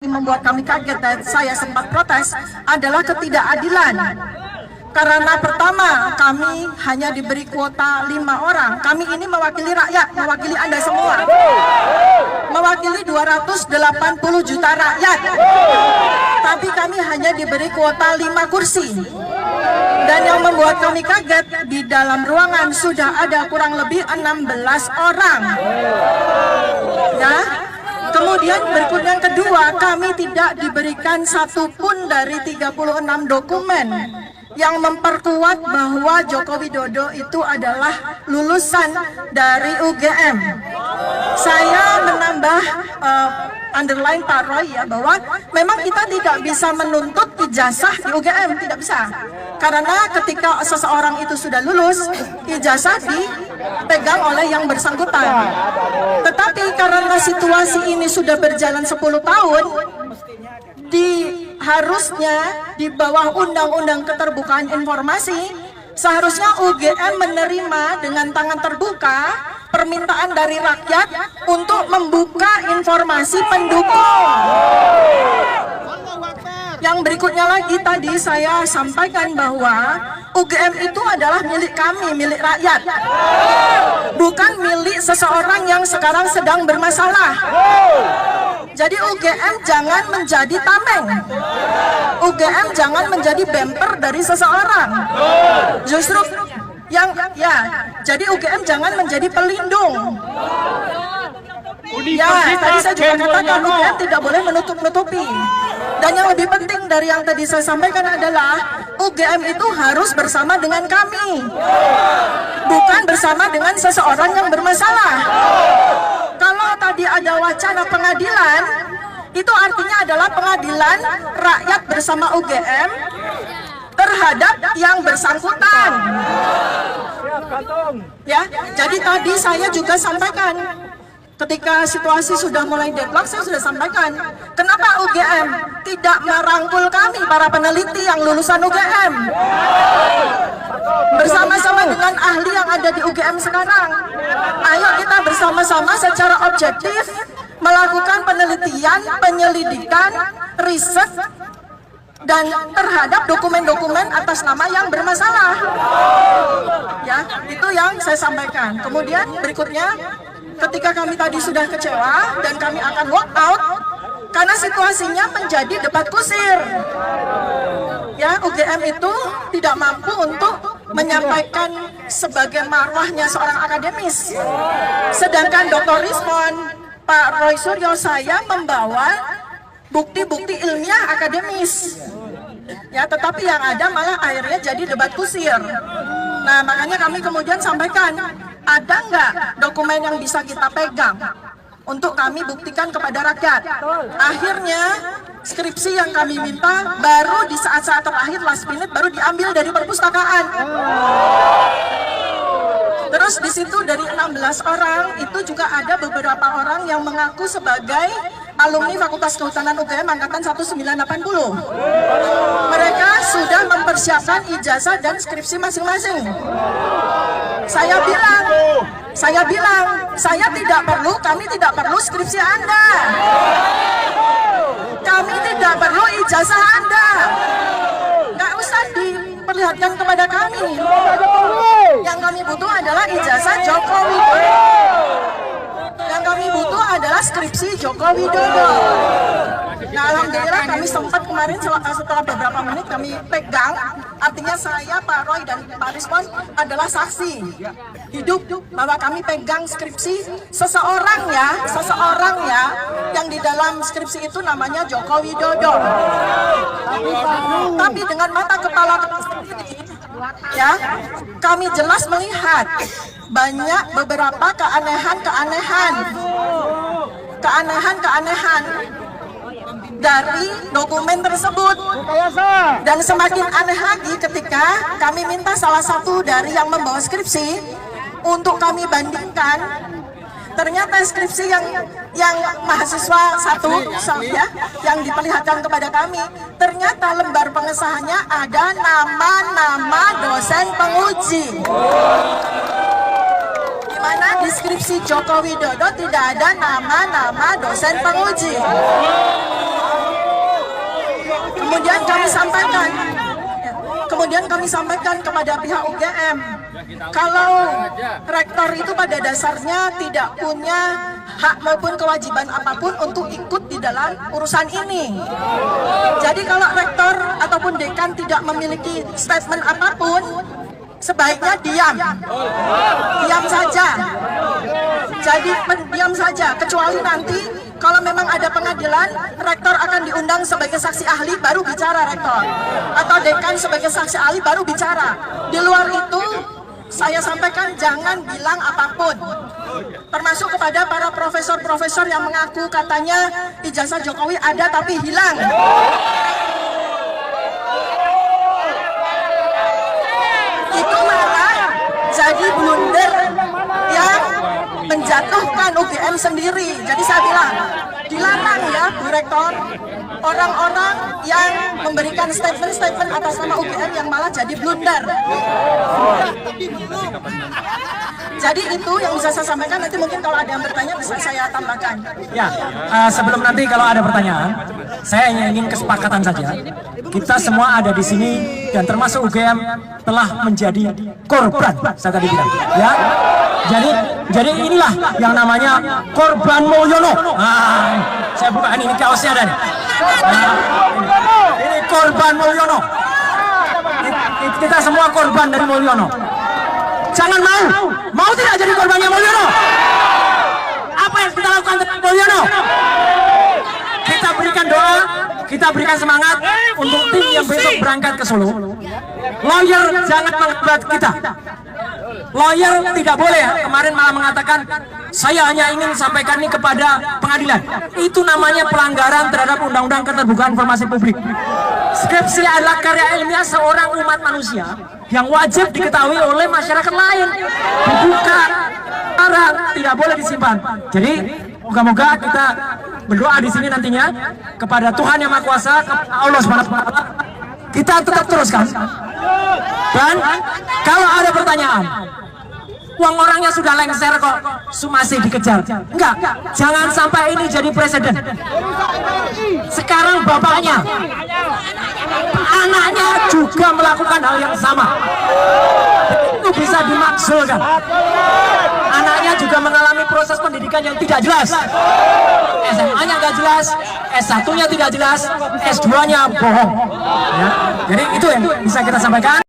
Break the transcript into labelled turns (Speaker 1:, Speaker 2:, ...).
Speaker 1: membuat kami kaget dan saya sempat protes adalah ketidakadilan. Karena pertama, kami hanya diberi kuota 5 orang. Kami ini mewakili rakyat, mewakili Anda semua. Mewakili 280 juta rakyat. Tapi kami hanya diberi kuota 5 kursi. Dan yang membuat kami kaget, di dalam ruangan sudah ada kurang lebih 16 orang. Ya. Kemudian berikut yang kedua, kami tidak diberikan satupun dari 36 dokumen yang memperkuat bahwa Joko Widodo itu adalah lulusan dari UGM. Saya menambah underline Pak Roy ya, bahwa memang kita tidak bisa menuntut ijazah di UGM, tidak bisa. Karena ketika seseorang itu sudah lulus, ijazah dipegang oleh yang bersangkutan. Tetapi karena situasi ini sudah berjalan 10 tahun, harusnya di bawah Undang-Undang Keterbukaan Informasi, seharusnya UGM menerima dengan tangan terbuka permintaan dari rakyat untuk membuka informasi pendukung. Yang berikutnya lagi tadi saya sampaikan bahwa UGM itu adalah milik kami, milik rakyat. Bukan milik seseorang yang sekarang sedang bermasalah. Jadi UGM jangan menjadi tameng. UGM jangan menjadi bemper dari seseorang. Justru jadi UGM jangan menjadi pelindung. Ya, tadi saya juga katakan UGM tidak boleh menutup-nutupi. Dan yang lebih penting dari yang tadi saya sampaikan adalah UGM itu harus bersama dengan kami, bukan bersama dengan seseorang yang bermasalah. Kalau tadi ada wacana pengadilan, itu artinya adalah pengadilan rakyat bersama UGM terhadap yang bersangkutan. Ya, jadi tadi saya juga sampaikan, ketika situasi sudah mulai deadlock, saya sudah sampaikan, kenapa UGM tidak merangkul kami, para peneliti yang lulusan UGM, bersama-sama dengan ahli yang ada di UGM sekarang. Ayo kita bersama-sama secara objektif melakukan penelitian, penyelidikan, riset, dan terhadap dokumen-dokumen atas nama yang bermasalah. Ya, itu yang saya sampaikan. Kemudian berikutnya, ketika kami tadi sudah kecewa dan kami akan walk out karena situasinya menjadi debat kusir. Ya, UGM itu tidak mampu untuk menyampaikan sebagai marwahnya seorang akademis. Sedangkan Dr. Rismon, Pak Roy Suryo, saya membawa bukti-bukti ilmiah akademis. Ya, tetapi yang ada malah akhirnya jadi debat kusir. Nah, makanya kami kemudian sampaikan, ada nggak dokumen yang bisa kita pegang untuk kami buktikan kepada rakyat? Akhirnya skripsi yang kami minta baru di saat-saat terakhir, last minute, baru diambil dari perpustakaan. Terus di situ dari 16 orang itu juga ada beberapa orang yang mengaku sebagai alumni Fakultas Kehutanan UGM angkatan 1980. Mereka sudah mempersiapkan ijazah dan skripsi masing-masing. Saya bilang, kami tidak perlu skripsi Anda. Kami tidak perlu ijazah Anda. Nggak usah diperlihatkan kepada kami. Yang kami butuh adalah ijazah Joko Widodo. Yang kami butuh adalah skripsi Joko Widodo. Nah, alhamdulillah kami sempat kemarin setelah beberapa menit kami pegang. Artinya saya, Pak Roy, dan Pak Rismon adalah saksi hidup bahwa kami pegang skripsi seseorang ya, yang di dalam skripsi itu namanya Joko Widodo. Tapi dengan mata kepala sendiri, ya, kami jelas melihat banyak beberapa keanehan dari dokumen tersebut. Dan semakin aneh lagi ketika kami minta salah satu dari yang membawa skripsi untuk kami bandingkan. Ternyata skripsi yang mahasiswa satu ya, yang diperlihatkan kepada kami, ternyata lembar pengesahannya ada nama-nama dosen penguji. Di mana di skripsi Joko Widodo tidak ada nama-nama dosen penguji. sampaikan. Kemudian kami sampaikan kepada pihak UGM, kalau rektor itu pada dasarnya tidak punya hak maupun kewajiban apapun untuk ikut di dalam urusan ini. Jadi kalau rektor ataupun dekan tidak memiliki statement apapun, sebaiknya diam saja. Jadi diam saja, kecuali nanti kalau memang ada pengadilan, rektor akan diundang sebagai saksi ahli baru bicara rektor, atau dekan sebagai saksi ahli baru bicara. Di luar itu saya sampaikan jangan bilang apapun, termasuk kepada para profesor-profesor yang mengaku katanya ijazah Jokowi ada tapi hilang. Itu malah jadi blunder yang menjatuhkan UGM sendiri. Jadi saya bilang, dilarang ya Bu Rektor, orang-orang yang memberikan statement-statement atas nama UGM yang malah jadi blunder. Jadi itu yang bisa saya sampaikan, nanti mungkin kalau ada yang bertanya bisa saya tambahkan.
Speaker 2: Ya, sebelum nanti kalau ada pertanyaan, saya hanya ingin kesepakatan saja. Kita semua ada di sini dan termasuk UGM telah menjadi korban, saya tadi bilang. Ya, jadi inilah yang namanya korban Mulyono. Saya buka ini kaosnya ada nih. Ini korban Mulyono. Kita semua korban dari Mulyono. Jangan mau tidak jadi korbannya Mulyono. Apa yang kita lakukan terhadap Mulyono? Kita berikan doa, kita berikan semangat untuk tim yang besok berangkat ke Solo. Lawyer jangan menghambat kita. Lawyer tidak boleh kemarin malah mengatakan saya hanya ingin sampaikan ini kepada pengadilan. Itu namanya pelanggaran terhadap Undang-Undang Keterbukaan Informasi Publik. Skripsi adalah karya ilmiah seorang umat manusia yang wajib diketahui oleh masyarakat lain. Dibuka, larang, tidak boleh disimpan. Jadi moga-moga kita berdoa di sini nantinya kepada Tuhan Yang Maha Kuasa, Allah SWT. Kita tetap teruskan. Dan kalau ada pertanyaan, uang orangnya sudah lengser kok, masih dikejar. Enggak, jangan sampai ini jadi presiden. Sekarang bapaknya, anaknya juga melakukan hal yang sama. Itu bisa dimakzulkan. Anaknya juga mengalami proses pendidikan yang tidak jelas. SMA-nya nggak jelas, S1-nya tidak jelas, S2-nya bohong. Ya, jadi itu yang bisa kita sampaikan.